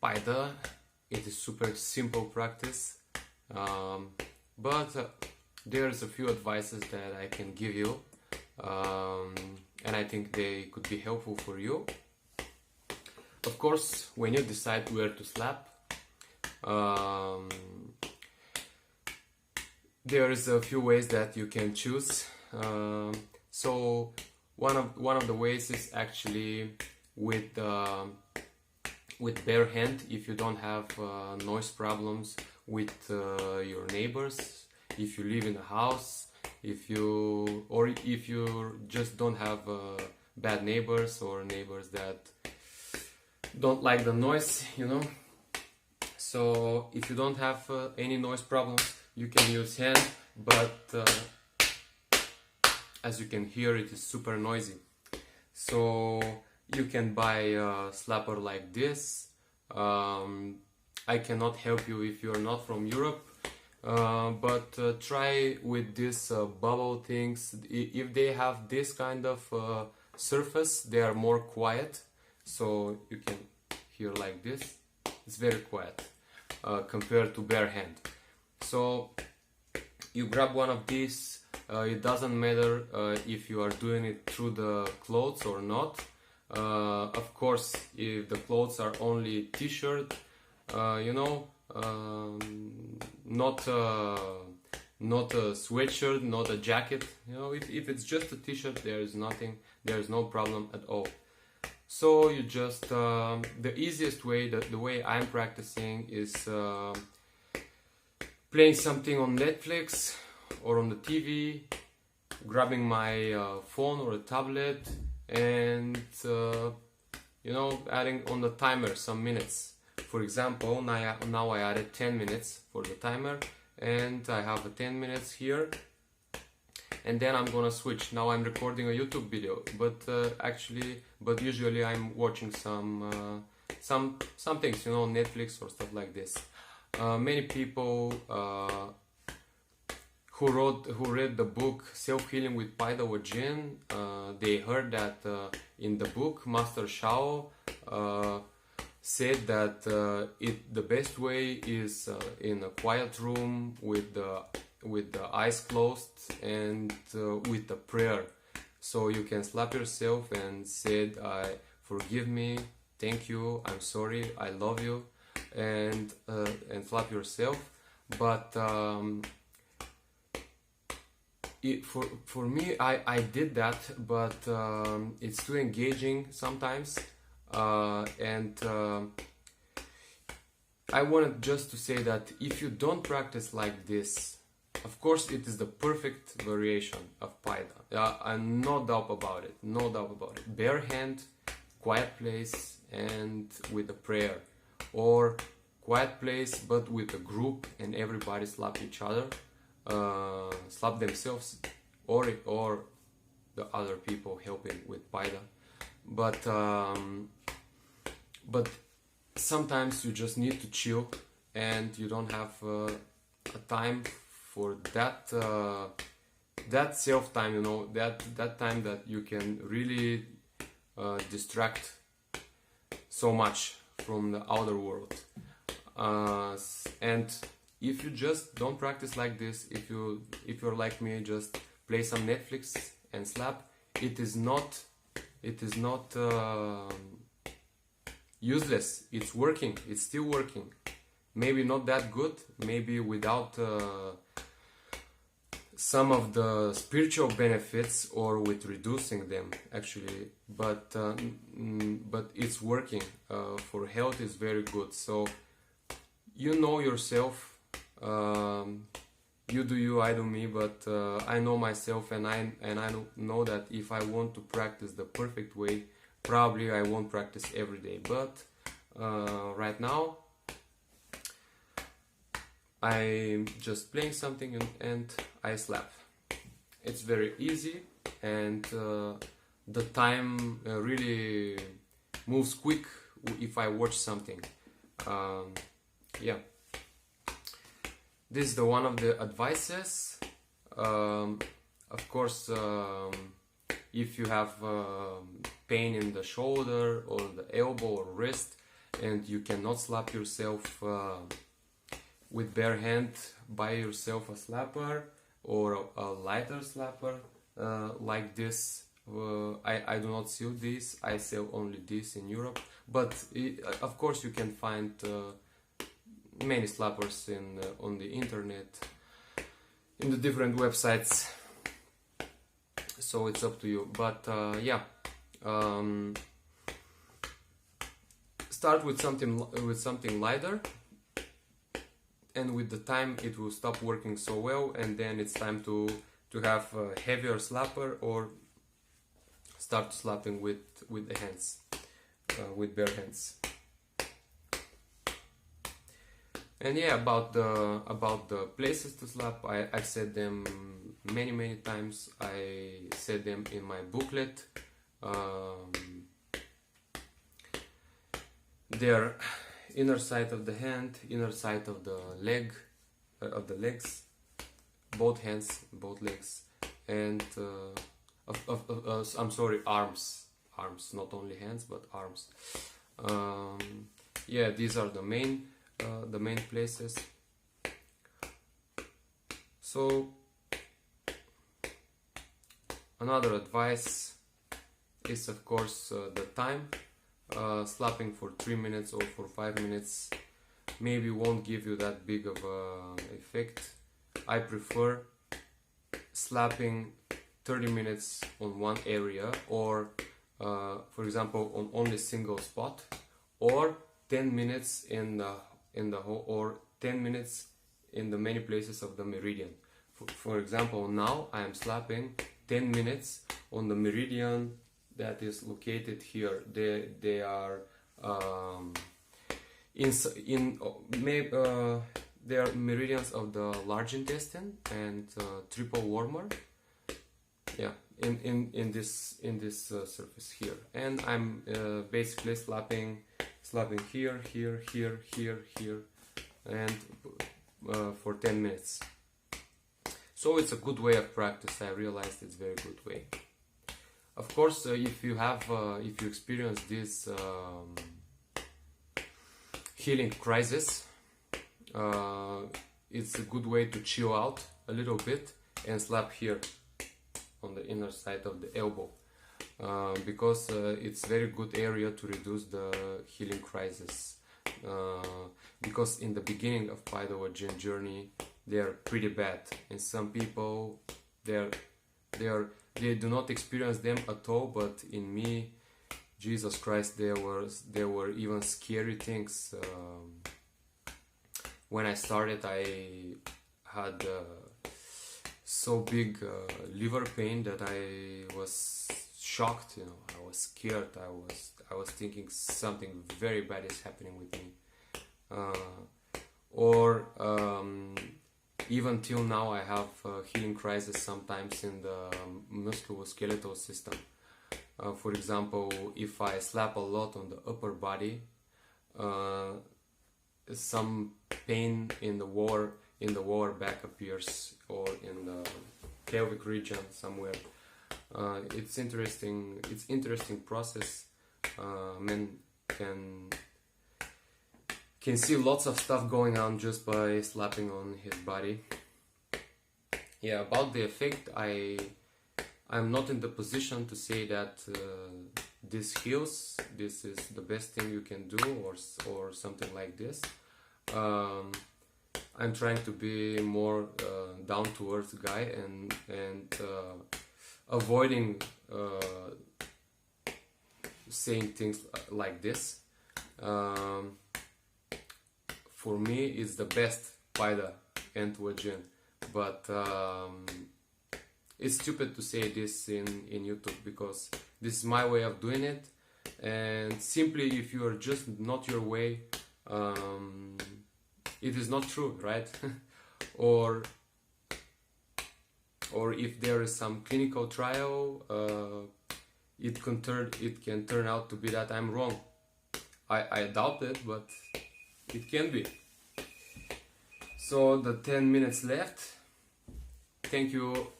Paida. It is super simple practice, but there's a few advices that I can give you, and I think they could be helpful for you. Of course, when you decide where to slap, there's a few ways that you can choose. So one of the ways is actually with bare hand, if you don't have noise problems with your neighbors, if you live in a house, if you just don't have bad neighbors or neighbors that don't like the noise, So if you don't have any noise problems, you can use hand, but as you can hear, it is super noisy. So you can buy a slapper like this. I cannot help you if you're not from Europe, but try with these bubble things. If they have this kind of surface, they are more quiet, so you can hear like this. It's very quiet compared to bare hand. So you grab one of these. It doesn't matter if you are doing it through the clothes or not. Of course, if the clothes are only t-shirt, not a sweatshirt, not a jacket. If it's just a t-shirt, there is no problem at all. So you just the easiest way, the way I'm practicing, is playing something on Netflix or on the TV, grabbing my phone or a tablet, and adding on the timer some minutes. For example, now I added 10 minutes for the timer, and I have 10 minutes here, and then I'm gonna switch. Now I'm recording a YouTube video, but usually I'm watching some things, Netflix or stuff like this. Many people who read the book Self-Healing with Paida or Jin, they heard that in the book Master Shao said that the best way is in a quiet room with the eyes closed and with the prayer. So you can slap yourself and say, forgive me, thank you, I'm sorry, I love you, and slap yourself. But for me, I did that, but it's too engaging sometimes, and I wanted just to say that if you don't practice like this, of course it is the perfect variation of Paida. I'm no doubt about it, no doubt about it. Bare hand, quiet place, and with a prayer, or quiet place but with a group and everybody slap each other. Slap themselves or the other people helping with Paida, but sometimes you just need to chill and you don't have a time for that self time, that time that you can really distract so much from the outer world, and if you just don't practice like this, if you're like me, just play some Netflix and slap, it is not useless. It's working. It's still working. Maybe not that good. Maybe without some of the spiritual benefits, or with reducing them actually. But it's working. For health, is very good. So you know yourself. You do you, I do me, but I know myself, and I know that if I want to practice the perfect way, probably I won't practice every day. But right now I'm just playing something and I slap. It's very easy, and the time really moves quick if I watch something. Yeah. This is one of the advices. Of course, if you have pain in the shoulder or the elbow or wrist, and you cannot slap yourself with bare hand, buy yourself a slapper or a lighter slapper like this. I do not sell this, I sell only this in Europe, but of course you can find many slappers on the internet, in the different websites, so it's up to you. But yeah, start with something lighter, and with the time it will stop working so well, and then it's time to have a heavier slapper or start slapping with the hands, with bare hands. And yeah, about the places to slap, I've said them many times. I said them in my booklet. They're inner side of the hand, inner side of the leg, of the legs, both hands, both legs, and I'm sorry, arms, not only hands but arms. Yeah, these are the main places. So another advice is of course the time. Slapping for 3 minutes or for 5 minutes maybe won't give you that big of a effect. I prefer slapping 30 minutes on one area, or for example on only single spot, or 10 minutes in the whole, or 10 minutes in the many places of the meridian. For example, now I am slapping 10 minutes on the meridian that is located here. They are they are meridians of the large intestine and triple wormer. Yeah, in this surface here, and I'm basically slapping here, and for 10 minutes. So it's a good way of practice. I realized it's a very good way. Of course, if you experience this healing crisis, it's a good way to chill out a little bit and slap here on the inner side of the elbow, because it's a very good area to reduce the healing crisis, because in the beginning of Paida journey they are pretty bad, and some people they do not experience them at all, but in me, Jesus Christ, there were even scary things. When I started, I had so big liver pain that I was shocked. I was scared. I was thinking something very bad is happening with me. Even till now, I have healing crisis sometimes in the musculoskeletal system. For example, if I slap a lot on the upper body, some pain in the lower back appears, or in the pelvic region somewhere. It's interesting. It's interesting process. Men can see lots of stuff going on just by slapping on his body. Yeah, about the effect, I'm not in the position to say that this heals, this is the best thing you can do, or something like this. I'm trying to be more down to earth guy, and avoiding saying things like this. For me, it's the best Paida end to a gin, but it's stupid to say this in YouTube, because this is my way of doing it, and simply if you are just not your way, it is not true, right? or if there is some clinical trial, it can turn out to be that I'm wrong. I doubt it, but it can be. So the 10 minutes left. Thank you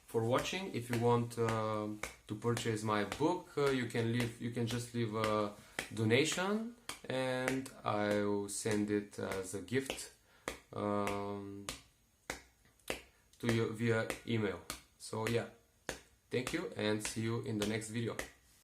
for watching. If you want to purchase my book, you can just leave a donation and I'll send it as a gift to you via email. So yeah, thank you and see you in the next video.